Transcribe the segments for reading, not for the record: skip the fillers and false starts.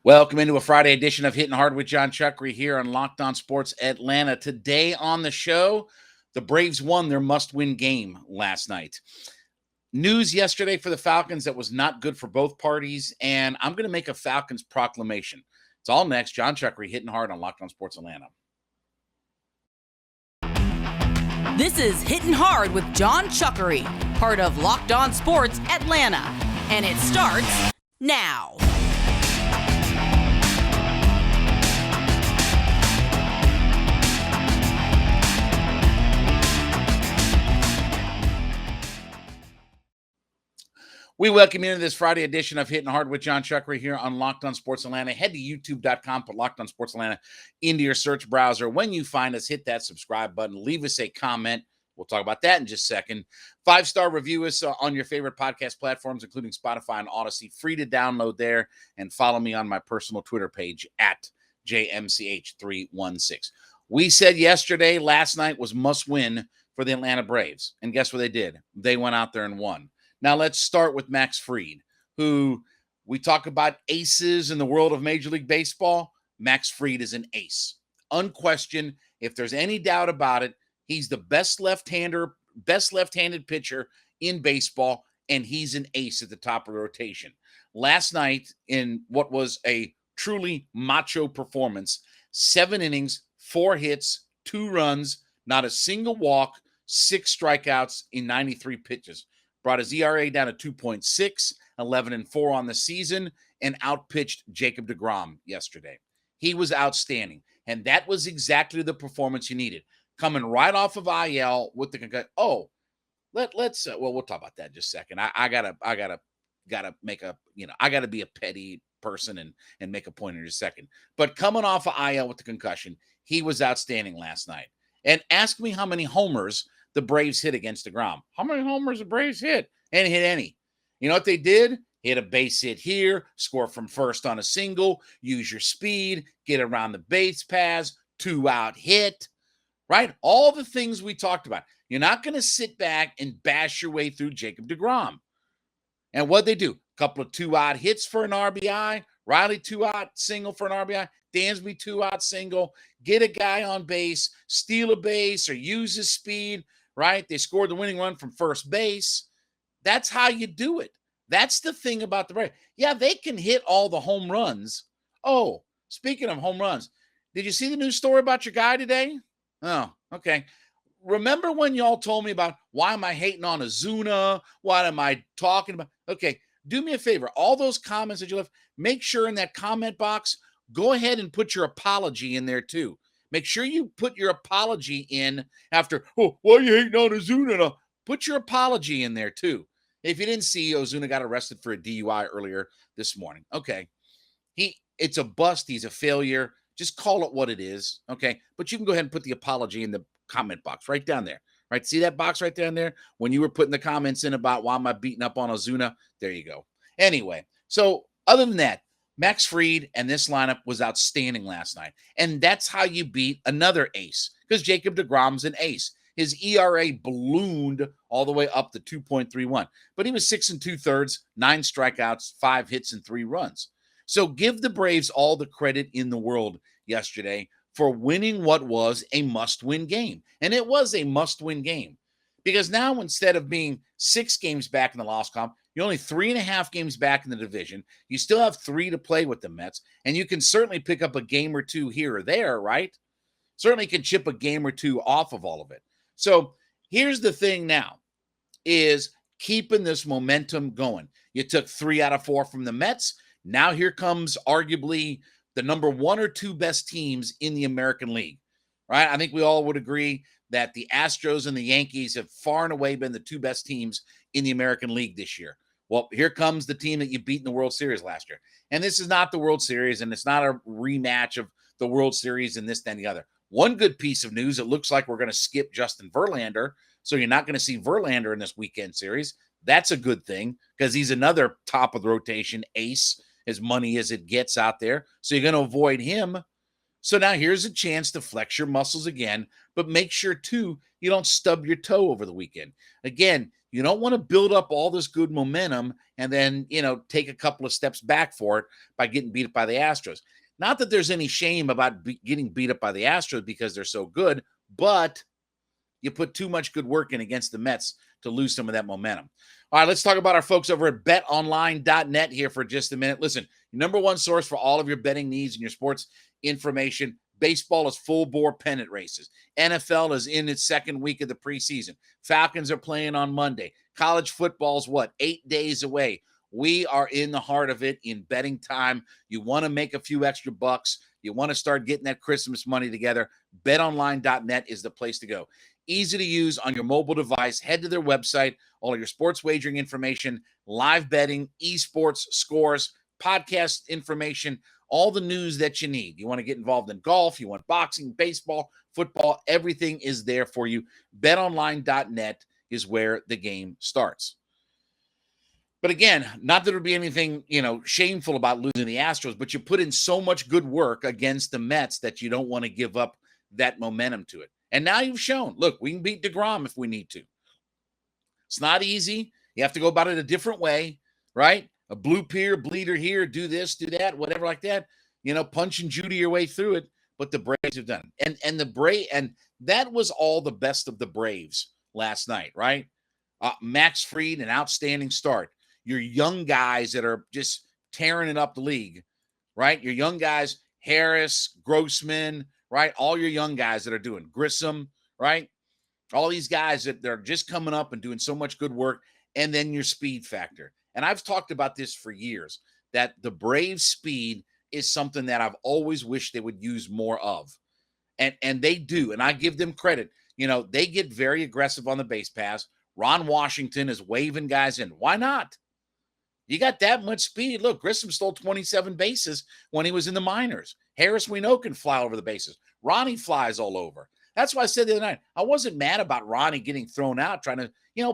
Welcome into a Friday edition of Hittin Hard with Jon Chuckery here on Locked On Sports Atlanta. Today on the show, the Braves won their must-win game last night. News yesterday for the Falcons that was not good for both parties, and I'm going to make a Falcons proclamation. It's all next. Jon Chuckery, Hittin Hard on Locked On Sports Atlanta. This is Hittin Hard with Jon Chuckery, part of Locked On Sports Atlanta, and it starts now. We welcome you into this Friday edition of Hittin Hard with Jon Chuckery here on Locked On Sports Atlanta. Head to youtube.com, put Locked On Sports Atlanta into your search browser. When you find us, hit that subscribe button. Leave us a comment. We'll talk about that in just a second. 5-star review us on your favorite podcast platforms, including Spotify and Odyssey. Free to download there, and follow me on my personal Twitter page at JMCH316. We said yesterday, last night was must win for the Atlanta Braves. And guess what they did? They went out there and won. Now, let's start with Max Fried, who we talk about aces in the world of Major League Baseball. Max Fried is an ace. Unquestioned. If there's any doubt about it, he's the best left-handed pitcher in baseball, and he's an ace at the top of the rotation. Last night, in what was a truly macho performance, 7 innings, 4 hits, 2 runs, not a single walk, 6 strikeouts in 93 pitches. Brought his ERA down to 2.6, 11-4 on the season, and outpitched Jacob DeGrom yesterday. He was outstanding, and that was exactly the performance you needed. Coming right off of IL with the concussion. Oh, let's we'll talk about that in just a second. I gotta make a I gotta be a petty person and make a point in just a second. But coming off of IL with the concussion, he was outstanding last night. And ask me how many homers the Braves hit against DeGrom. How many homers the Braves hit? Ain't hit any. You know what they did? Hit a base hit here, score from first on a single, use your speed, get around the base paths, 2-out hit, right? All the things we talked about. You're not going to sit back and bash your way through Jacob DeGrom. And what'd they do? A couple of 2-out hits for an RBI, Riley 2-out single for an RBI, Dansby 2-out single, get a guy on base, steal a base or use his speed, right? They scored the winning run from first base. That's how you do it. That's the thing about the Braves. Yeah, they can hit all the home runs. Oh, speaking of home runs, did you see the news story about your guy today? Oh, okay. Remember when y'all told me about why am I hating on Ozuna? What am I talking about? Okay, do me a favor. All those comments that you left, make sure in that comment box, go ahead and put your apology in there too. Make sure you put your apology in after, oh, why are you hating on Ozuna? No, put your apology in there too. If you didn't see, Ozuna got arrested for a DUI earlier this morning. Okay. It's a bust. He's a failure. Just call it what it is. Okay. But you can go ahead and put the apology in the comment box right down there. Right. See that box right down there? When you were putting the comments in about why am I beating up on Ozuna? There you go. Anyway, so other than that, Max Fried and this lineup was outstanding last night. And that's how you beat another ace, because Jacob DeGrom's an ace. His ERA ballooned all the way up to 2.31. But he was 6 2/3, 9 strikeouts, 5 hits, and 3 runs. So give the Braves all the credit in the world yesterday for winning what was a must-win game. And it was a must-win game. Because now, instead of being 6 games back in the loss column, you're only 3.5 games back in the division. You still have 3 to play with the Mets, and you can certainly pick up a game or 2 here or there, right? Certainly can chip a game or 2 off of all of it. So here's the thing now, is keeping this momentum going. You took 3 out of 4 from the Mets. Now here comes arguably the number 1 or 2 best teams in the American League, right? I think we all would agree that the Astros and the Yankees have far and away been the 2 best teams in the American League this year. Well, here comes the team that you beat in the World Series last year. And this is not the World Series, and it's not a rematch of the World Series and this, that, and the other. One good piece of news, it looks like we're going to skip Justin Verlander, so you're not going to see Verlander in this weekend series. That's a good thing, because he's another top of the rotation ace, as money as it gets out there. So you're going to avoid him. So now here's a chance to flex your muscles again, but make sure, too, you don't stub your toe over the weekend. Again, You don't want to build up all this good momentum and then, take a couple of steps back for it by getting beat up by the Astros. Not that there's any shame about getting beat up by the Astros because they're so good, but you put too much good work in against the Mets to lose some of that momentum. All right, let's talk about our folks over at betonline.net here for just a minute. Listen, number one source for all of your betting needs and your sports information. Baseball is full bore pennant races. NFL is in its second week of the preseason. Falcons are playing on Monday. College football is 8 days away. We are in the heart of it in betting time. You want to make a few extra bucks. You want to start getting that Christmas money together. betonline.net is the place to go. Easy to use on your mobile device. Head to their website. All of your sports wagering information, live betting, esports, scores, podcast information, all the news that you need. You want to get involved in golf, you want boxing, baseball, football, everything is there for you. betonline.net is where the game starts. But again, not that there would be anything, shameful about losing the Astros, but you put in so much good work against the Mets that you don't want to give up that momentum to it. And now you've shown, look, we can beat DeGrom if we need to. It's not easy. You have to go about it a different way, right? A blue here, bleeder here, do this, do that, whatever like that. Punch and Judy your way through it. But the Braves have done it. And that was all the best of the Braves last night, right? Max Fried, an outstanding start. Your young guys that are just tearing it up the league, right? Your young guys, Harris, Grossman, right? All your young guys that are doing Grissom, right? All these guys that they're just coming up and doing so much good work. And then your speed factor. And I've talked about this for years, that the Braves speed is something that I've always wished they would use more of. And they do. And I give them credit. They get very aggressive on the base pass. Ron Washington is waving guys in. Why not? You got that much speed. Look, Grissom stole 27 bases when he was in the minors. Harris, we know, can fly over the bases. Ronnie flies all over. That's why I said the other night, I wasn't mad about Ronnie getting thrown out, trying to,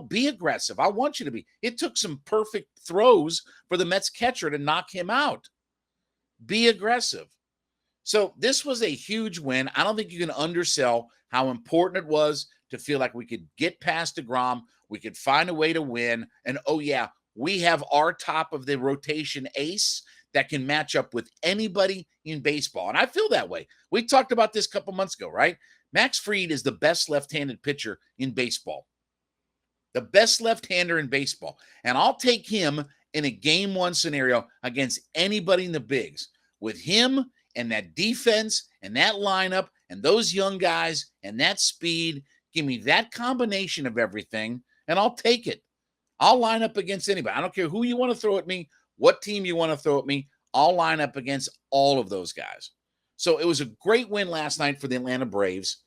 be aggressive. I want you to be. It took some perfect throws for the Mets catcher to knock him out. Be aggressive. So this was a huge win. I don't think you can undersell how important it was to feel like we could get past DeGrom. We could find a way to win. And, oh, yeah, we have our top of the rotation ace that can match up with anybody in baseball. And I feel that way. We talked about this a couple months ago, right? Max Fried is the best left-handed pitcher in baseball. The best left-hander in baseball. And I'll take him in a game one scenario against anybody in the bigs. With him and that defense and that lineup and those young guys and that speed, give me that combination of everything, and I'll take it. I'll line up against anybody. I don't care who you want to throw at me, what team you want to throw at me. I'll line up against all of those guys. So it was a great win last night for the Atlanta Braves.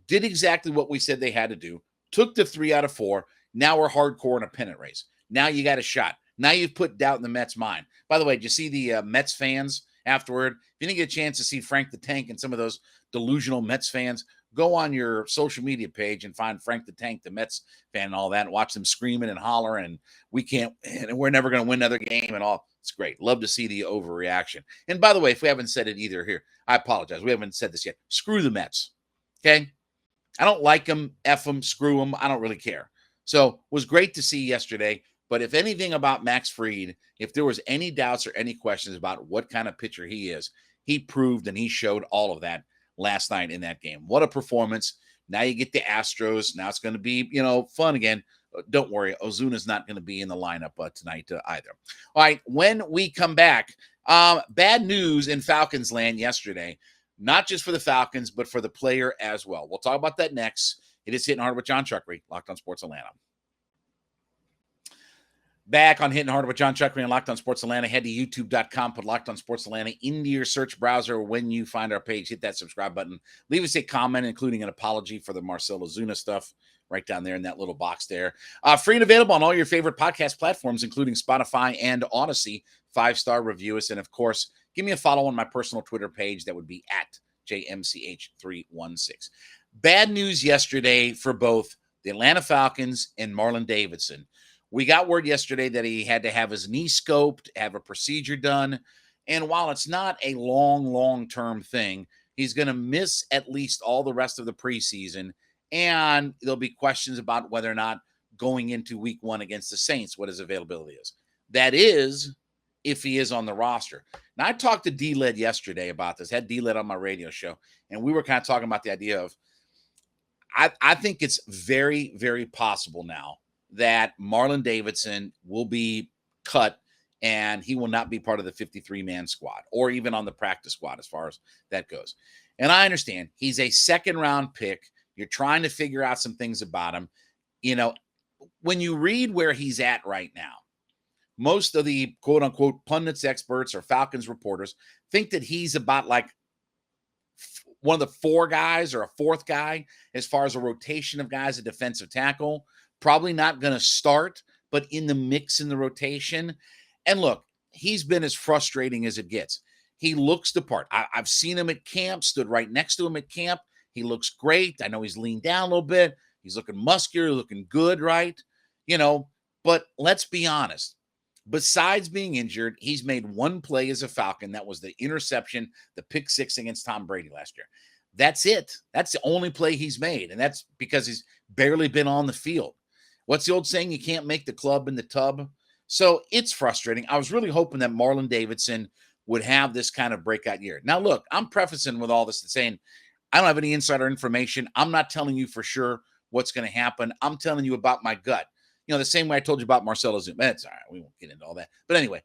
Did exactly what we said they had to do. Took the 3 out of 4. Now we're hardcore in a pennant race. Now you got a shot. Now you've put doubt in the Mets' mind. By the way, did you see the Mets fans afterward? If you didn't get a chance to see Frank the Tank and some of those delusional Mets fans, go on your social media page and find Frank the Tank, the Mets fan and all that, and watch them screaming and hollering, and we're never going to win another game and all. It's great. Love to see the overreaction. And by the way, if we haven't said it either here, I apologize. We haven't said this yet. Screw the Mets. Okay? I don't like them, F them, screw them. I don't really care. So it was great to see yesterday. But if anything about Max Fried, if there was any doubts or any questions about what kind of pitcher he is, he proved and he showed all of that last night in that game. What a performance. Now you get the Astros. Now it's going to be, fun again. Don't worry. Ozuna's not going to be in the lineup tonight either. All right. When we come back, bad news in Falcons land yesterday, not just for the Falcons, but for the player as well. We'll talk about that next. It is Hittin' Hard with Jon Chuckery, Locked on Sports Atlanta. Back on Hittin' Hard with Jon Chuckery and Locked on Sports Atlanta. Head to youtube.com, put Locked on Sports Atlanta into your search browser. When you find our page, hit that subscribe button. Leave us a comment, including an apology for the Marcell Ozuna stuff right down there in that little box there. Free and available on all your favorite podcast platforms, including Spotify and Odyssey. 5-star review us. And, of course, give me a follow on my personal Twitter page. That would be at JMCH316. Bad news yesterday for both the Atlanta Falcons and Marlon Davidson. We got word yesterday that he had to have his knee scoped, have a procedure done. And while it's not a long-term thing, he's going to miss at least all the rest of the preseason. And there'll be questions about whether or not going into week 1 against the Saints, what his availability is. That is if he is on the roster. Now, I talked to D-Led yesterday about this, had D-Led on my radio show, and we were kind of talking about the idea of, I think it's very, very possible now that Marlon Davidson will be cut and he will not be part of the 53-man squad or even on the practice squad as far as that goes. And I understand he's a second-round pick. You're trying to figure out some things about him. You know, when you read where he's at right now, most of the quote-unquote pundits, experts, or Falcons reporters think that he's about like one of the 4 guys or a 4th guy as far as a rotation of guys at defensive tackle. Probably not going to start, but in the mix in the rotation. And look, he's been as frustrating as it gets. He looks the part. I've seen him at camp, stood right next to him at camp. He looks great. I know he's leaned down a little bit. He's looking muscular, looking good, right? You know, but let's be honest. Besides being injured, he's made one play as a Falcon. That was the interception, the pick 6 against Tom Brady last year. That's it. That's the only play he's made. And that's because he's barely been on the field. What's the old saying? You can't make the club in the tub. So it's frustrating. I was really hoping that Marlon Davidson would have this kind of breakout year. Now, look, I'm prefacing with all this and saying, I don't have any insider information. I'm not telling you for sure what's going to happen. I'm telling you about my gut. You know, the same way I told you about Marcelo Zoom. That's all right. We won't get into all that. But anyway,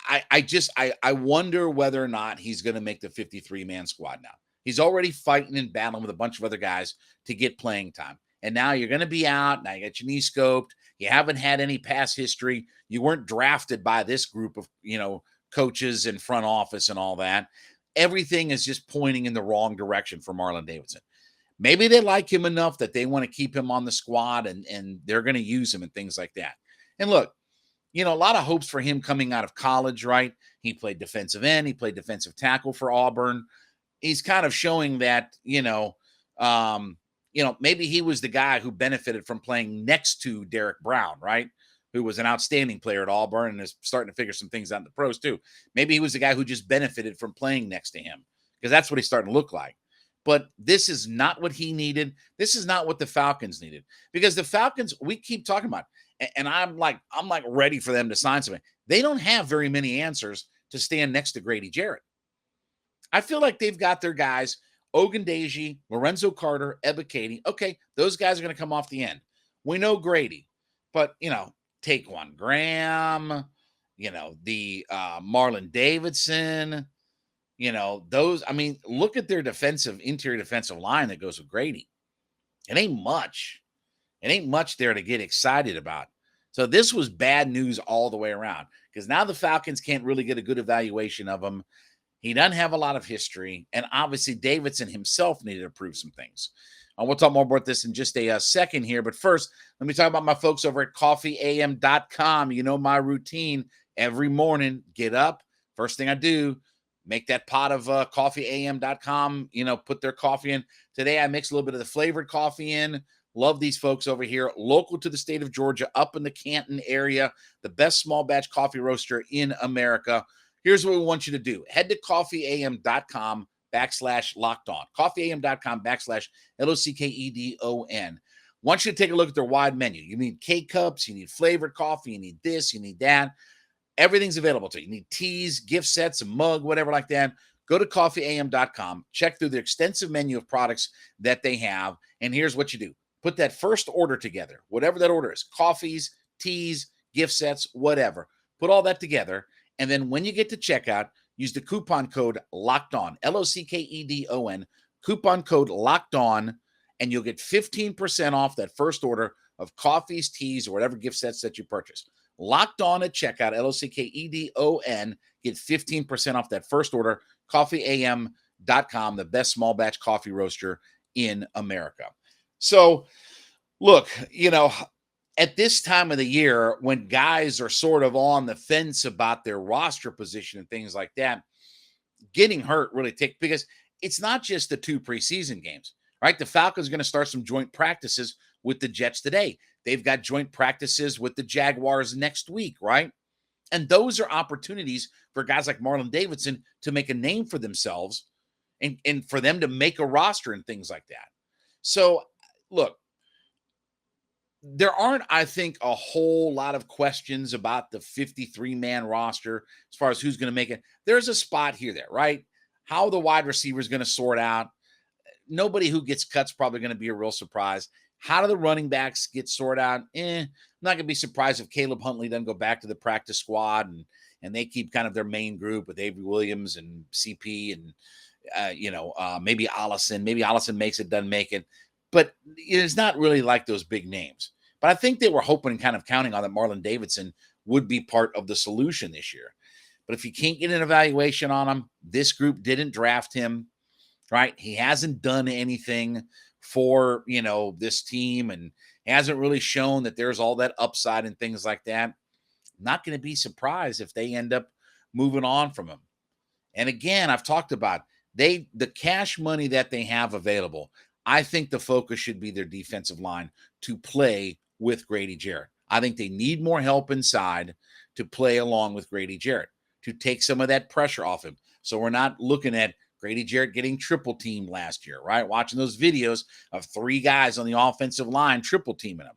I wonder whether or not he's going to make the 53-man squad now. He's already fighting and battling with a bunch of other guys to get playing time. And now you're going to be out. Now you got your knee scoped. You haven't had any past history. You weren't drafted by this group of, you know, coaches and front office and all that. Everything is just pointing in the wrong direction for Marlon Davidson. Maybe they like him enough that they want to keep him on the squad and they're going to use him and things like that. And look, you know, a lot of hopes for him coming out of college, right? He played defensive end. He played defensive tackle for Auburn. He's kind of showing that, maybe he was the guy who benefited from playing next to Derek Brown, right? Who was an outstanding player at Auburn and is starting to figure some things out in the pros too. Maybe he was the guy who just benefited from playing next to him because that's what he's starting to look like. But this is not what he needed. This is not what the Falcons needed because the Falcons, we keep talking about, and I'm like ready for them to sign something. They don't have very many answers to stand next to Grady Jarrett. I feel like they've got their guys, Ogundeji, Lorenzo Carter, Ebiketie. Okay, those guys are going to come off the end. We know Grady, but, Taquan Graham, the Marlon Davidson, look at their interior defensive line that goes with Grady. It ain't much. It ain't much there to get excited about. So this was bad news all the way around because now the Falcons can't really get a good evaluation of him. He doesn't have a lot of history, and obviously Davidson himself needed to prove some things. We'll talk more about this in just a second here, but first, let me talk about my folks over at coffeeam.com. You know my routine. Every morning, get up. First thing I do, make that pot of coffeeam.com, put their coffee in. Today, I mix a little bit of the flavored coffee in. Love these folks over here, local to the state of Georgia, up in the Canton area, the best small batch coffee roaster in America. Here's what we want you to do. Head to coffeeam.com/lockedon. coffeeam.com/LOCKEDON. Want you to take a look at their wide menu. You need K-Cups, you need flavored coffee, you need this, you need that. Everything's available to you. You need teas, gift sets, a mug, whatever like that. Go to coffeeam.com, check through their extensive menu of products that they have, and here's what you do. Put that first order together, whatever that order is, coffees, teas, gift sets, whatever. Put all that together, and then when you get to checkout, use the coupon code LOCKEDON, LOCKEDON, coupon code LOCKEDON, and you'll get 15% off that first order of coffees, teas, or whatever gift sets that you purchase. Locked On at checkout, LOCKEDON, get 15% off that first order, coffeeam.com, the best small batch coffee roaster in America. So, look, at this time of the year, when guys are sort of on the fence about their roster position and things like that, getting hurt really because it's not just the 2 preseason games, right? The Falcons are going to start some joint practices with the Jets today. They've got joint practices with the Jaguars next week, right? And those are opportunities for guys like Marlon Davidson to make a name for themselves and for them to make a roster and things like that. So, look, there aren't, I think, a whole lot of questions about the 53-man roster as far as who's going to make it. There's a spot here there, right? How the wide receiver is going to sort out. Nobody who gets cut's probably going to be a real surprise. How do the running backs get sorted out? I'm not going to be surprised if Caleb Huntley doesn't go back to the practice squad and they keep kind of their main group with Avery Williams and CP and maybe Allison. Maybe Allison makes it, doesn't make it. But it's not really like those big names. But I think they were hoping and kind of counting on that Marlon Davidson would be part of the solution this year. But if you can't get an evaluation on him, this group didn't draft him, right? He hasn't done anything for, this team and hasn't really shown that there's all that upside and things like that. I'm not going to be surprised if they end up moving on from him. And again, I've talked about the cash money that they have available. I think the focus should be their defensive line to play with Grady Jarrett. I think they need more help inside to play along with Grady Jarrett, to take some of that pressure off him. So we're not looking at Grady Jarrett getting triple teamed last year, right? Watching those videos of 3 guys on the offensive line triple teaming him,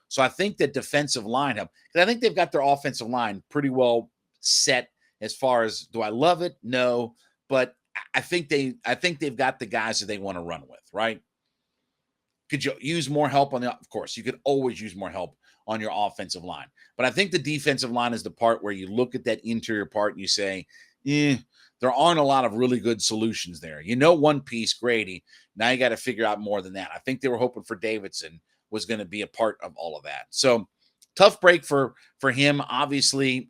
So I think that defensive line help, because I think they've got their offensive line pretty well set as far as, do I love it? No, but I think they've got the guys that they want to run with, right? Could you use more help of course, you could always use more help on your offensive line. But I think the defensive line is the part where you look at that interior part and you say, there aren't a lot of really good solutions there. One piece, Grady. Now you got to figure out more than that. I think they were hoping for Davidson was going to be a part of all of that. So tough break for him. Obviously,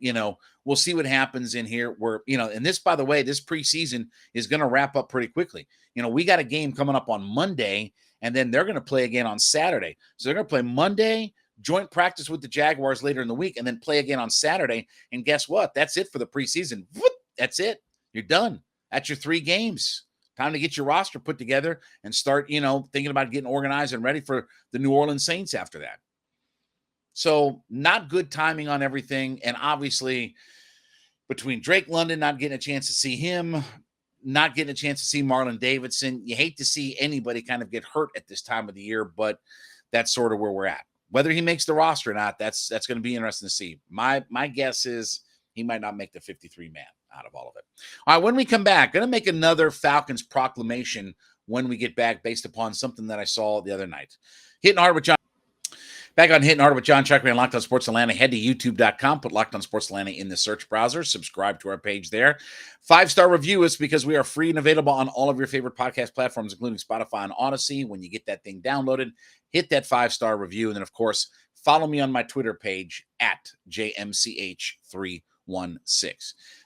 we'll see what happens in here. And this, by the way, this preseason is going to wrap up pretty quickly. We got a game coming up on Monday, and then they're going to play again on Saturday. So they're going to play Monday, joint practice with the Jaguars later in the week, and then play again on Saturday. And guess what? That's it for the preseason. That's it. You're done. That's your 3 games. Time to get your roster put together and start, thinking about getting organized and ready for the New Orleans Saints after that. So not good timing on everything. And obviously, between Drake London not getting a chance to see him, not getting a chance to see Marlon Davidson, you hate to see anybody kind of get hurt at this time of the year, but that's sort of where we're at. Whether he makes the roster or not, that's going to be interesting to see. My guess is he might not make the 53-man out of all of it. All right, when we come back, going to make another Falcons proclamation when we get back based upon something that I saw the other night. Hittin' Hard with Jon. Back on Hittin' Hard with Jon Chuckery and Locked On Sports Atlanta. Head to youtube.com, put Locked On Sports Atlanta in the search browser, subscribe to our page there. 5-star review us because we are free and available on all of your favorite podcast platforms, including Spotify and Odyssey. When you get that thing downloaded, hit that 5-star review. And then, of course, follow me on my Twitter page at JMCH316.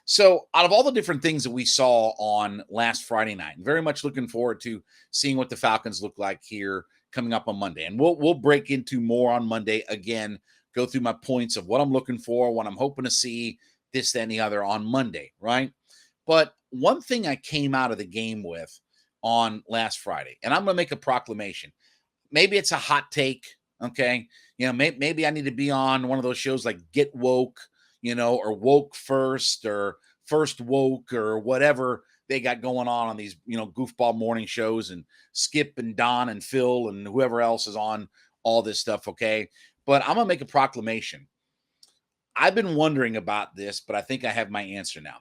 So out of all the different things that we saw on last Friday night, very much looking forward to seeing what the Falcons look like here coming up on Monday. And we'll break into more on Monday. Again, go through my points of what I'm looking for, what I'm hoping to see, this, that, and the other on Monday, right? But one thing I came out of the game with on last Friday, and I'm going to make a proclamation. Maybe it's a hot take, okay? Maybe I need to be on one of those shows like Get Woke, or Woke First or First Woke or whatever they got going on these, goofball morning shows, and Skip and Don and Phil and whoever else is on all this stuff, okay? But I'm going to make a proclamation. I've been wondering about this, but I think I have my answer now.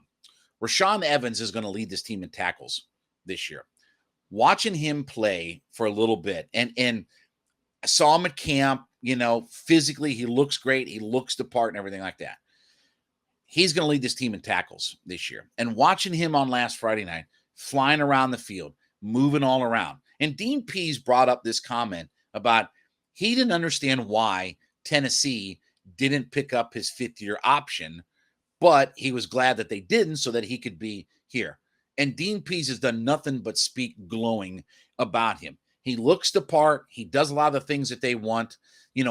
Rashan Evans is going to lead this team in tackles this year. Watching him play for a little bit, and I saw him at camp, physically he looks great. He looks the part and everything like that. He's going to lead this team in tackles this year. And watching him on last Friday night, flying around the field, moving all around. And Dean Pease brought up this comment about he didn't understand why Tennessee didn't pick up his 5th-year option, but he was glad that they didn't so that he could be here. And Dean Pease has done nothing but speak glowing about him. He looks the part. He does a lot of the things that they want.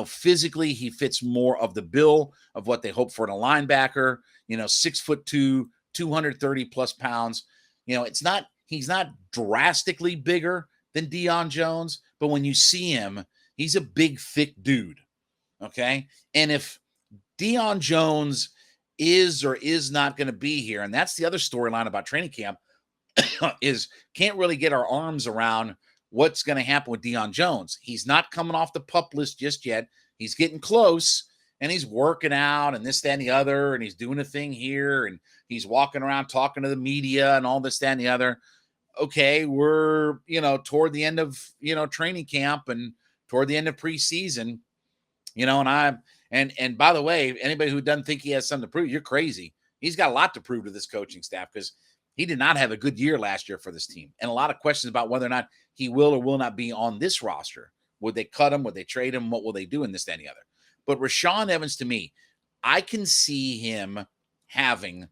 Physically, he fits more of the bill of what they hope for in a linebacker. 6'2", 230 plus pounds. He's not drastically bigger than Deion Jones, but when you see him, he's a big, thick dude. Okay. And if Deion Jones is or is not going to be here, and that's the other storyline about training camp, is can't really get our arms around what's going to happen with Deion Jones. He's not coming off the PUP list just yet. He's getting close, and he's working out and this, that, and the other, and he's doing a thing here, and he's walking around talking to the media and all this, that, and the other. Okay, we're, toward the end of, training camp and toward the end of preseason, and by the way, anybody who doesn't think he has something to prove, you're crazy. He's got a lot to prove to this coaching staff because he did not have a good year last year for this team. And a lot of questions about whether or not he will or will not be on this roster. Would they cut him? Would they trade him? What will they do in this, that, and the other? But Rashan Evans, to me, I can see him having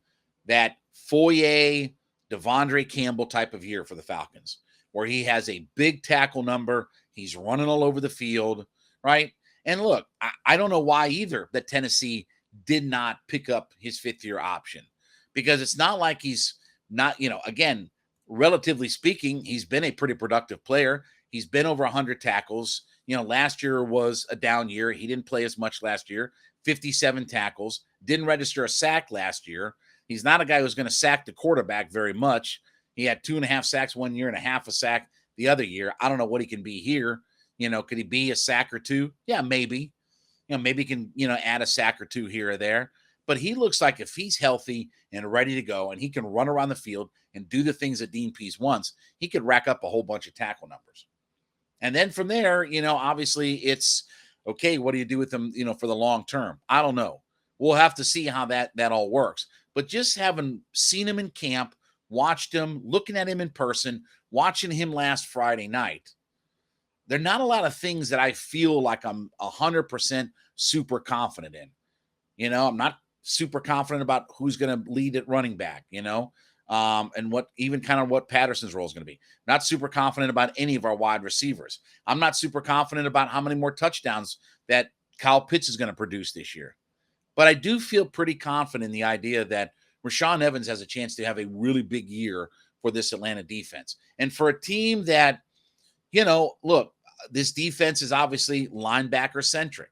that Foyer, Devondre Campbell type of year for the Falcons, where he has a big tackle number. He's running all over the field, right? And look, I don't know why either that Tennessee did not pick up his fifth-year option, because it's not like he's not, again, relatively speaking, he's been a pretty productive player. He's been over 100 tackles. Last year was a down year. He didn't play as much last year. 57 tackles. Didn't register a sack last year. He's not a guy who's going to sack the quarterback very much. He had 2.5 sacks one year and a half a sack the other year. I don't know what he can be here. Could he be a sack or two? Yeah, maybe. Maybe he can, add a sack or two here or there. But he looks like if he's healthy and ready to go and he can run around the field and do the things that Dean Pease wants, he could rack up a whole bunch of tackle numbers. And then from there, obviously it's, okay, what do you do with him, for the long term? I don't know. We'll have to see how that all works. But just having seen him in camp, watched him, looking at him in person, watching him last Friday night, there are not a lot of things that I feel like I'm 100% super confident in. I'm not super confident about who's going to lead at running back, and what Patterson's role is going to be. Not super confident about any of our wide receivers. I'm not super confident about how many more touchdowns that Kyle Pitts is going to produce this year. But I do feel pretty confident in the idea that Rashan Evans has a chance to have a really big year for this Atlanta defense. And for a team that, look, this defense is obviously linebacker centric.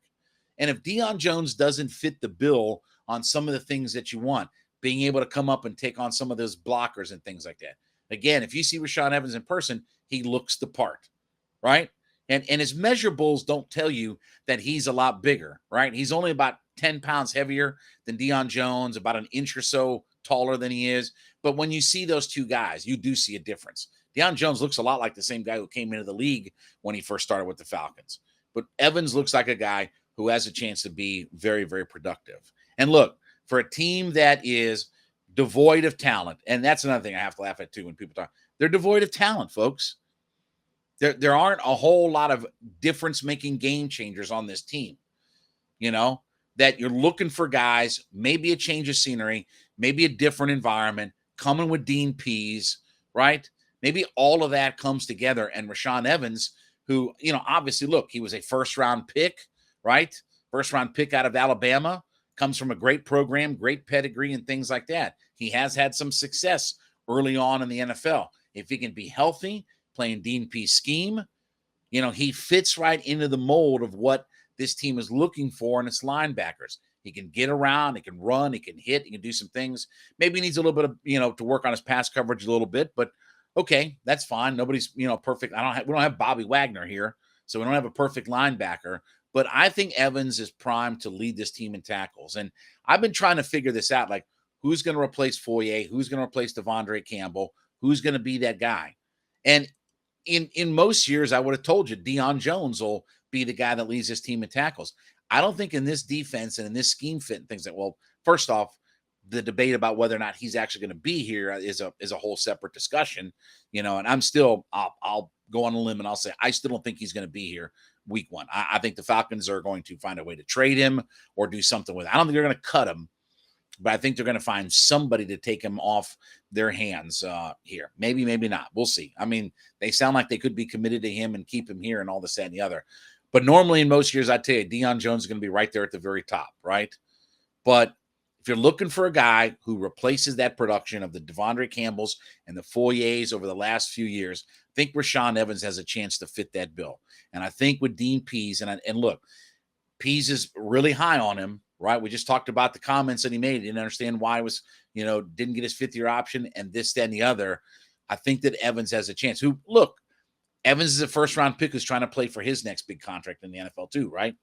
And if Deion Jones doesn't fit the bill on some of the things that you want, being able to come up and take on some of those blockers and things like that. Again, if you see Rashan Evans in person, he looks the part, right? And his measurables don't tell you that he's a lot bigger, right? He's only about 10 pounds heavier than Deion Jones, about an inch or so taller than he is. But when you see those two guys, you do see a difference. Deion Jones looks a lot like the same guy who came into the league when he first started with the Falcons. But Evans looks like a guy who has a chance to be very, very productive. And look, for a team that is devoid of talent, and that's another thing I have to laugh at too when people talk, they're devoid of talent, folks. There aren't a whole lot of difference-making game changers on this team, that you're looking for guys, maybe a change of scenery, maybe a different environment, coming with Dean Pease, right? Maybe all of that comes together, and Rashan Evans, who, obviously, look, he was a first-round pick, right? First-round pick out of Alabama, comes from a great program, great pedigree, and things like that. He has had some success early on in the NFL. If he can be healthy, playing Dean Pease scheme, he fits right into the mold of what this team is looking for in its linebackers. He can get around, he can run, he can hit, he can do some things. Maybe he needs a little bit of, to work on his pass coverage a little bit, but okay, that's fine. Nobody's, perfect. We don't have Bobby Wagner here, so we don't have a perfect linebacker. But I think Evans is primed to lead this team in tackles. And I've been trying to figure this out, like who's going to replace Foyer, who's going to replace Devondre Campbell, who's going to be that guy. And in most years, I would have told you Deion Jones will be the guy that leads this team in tackles. I don't think in this defense and in this scheme fit and things that, well, first off, the debate about whether or not he's actually going to be here is a whole separate discussion, and I'm still, I'll go on a limb and I'll say, I still don't think he's going to be here week one. I think the Falcons are going to find a way to trade him or do something with it. I don't think they're going to cut him, but I think they're going to find somebody to take him off their hands here. Maybe, maybe not. We'll see. I mean, they sound like they could be committed to him and keep him here and all this, that, and the other. But normally in most years, I tell you, Deion Jones is going to be right there at the very top, right? But if you're looking for a guy who replaces that production of the Devondre Campbells and the Foyers over the last few years, I think Rashan Evans has a chance to fit that bill. And I think with Dean Pease, and look, Pease is really high on him, right? We just talked about the comments that he made. He didn't understand why he was, didn't get his fifth-year option and this, that, and the other. I think that Evans has a chance. Who, look, Evans is a first-round pick who's trying to play for his next big contract in the NFL too, right?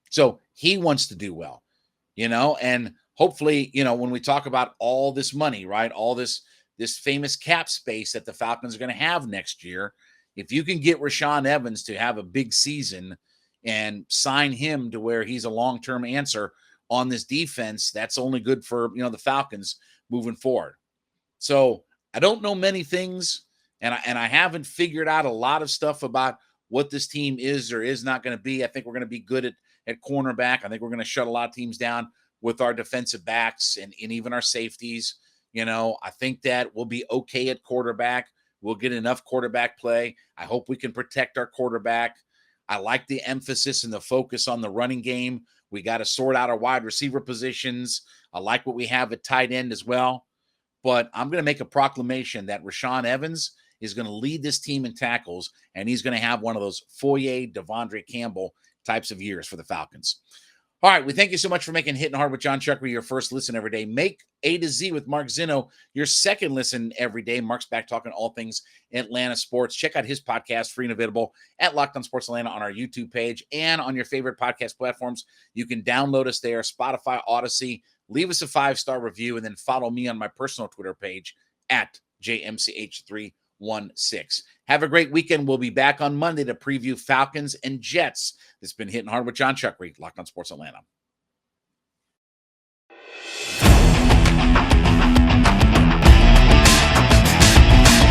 So he wants to do well, and hopefully, when we talk about all this money, right, all this famous cap space that the Falcons are going to have next year, if you can get Rashan Evans to have a big season and sign him to where he's a long-term answer on this defense, that's only good for, the Falcons moving forward. So I don't know many things, and I haven't figured out a lot of stuff about what this team is or is not going to be. I think we're going to be good at cornerback. I think we're going to shut a lot of teams down with our defensive backs and even our safeties. I think that we'll be okay at quarterback. We'll get enough quarterback play. I hope we can protect our quarterback. I like the emphasis and the focus on the running game. We got to sort out our wide receiver positions. I like what we have at tight end as well. But I'm going to make a proclamation that Rashan Evans is going to lead this team in tackles, and he's going to have one of those Foyer, Devondre Campbell types of years for the Falcons. All right, we thank you so much for making Hittin' Hard with Jon Chuckery your first listen every day. Make A to Z with Mark Zinno your second listen every day. Mark's back talking all things Atlanta sports. Check out his podcast, free and available at Locked On Sports Atlanta on our YouTube page and on your favorite podcast platforms. You can download us there, Spotify, Odyssey. Leave us a 5-star review, and then follow me on my personal Twitter page at JMCH316. Have a great weekend. We'll be back on Monday to preview Falcons and Jets. This has been Hittin' Hard with Jon Chuckery, Locked On Sports Atlanta.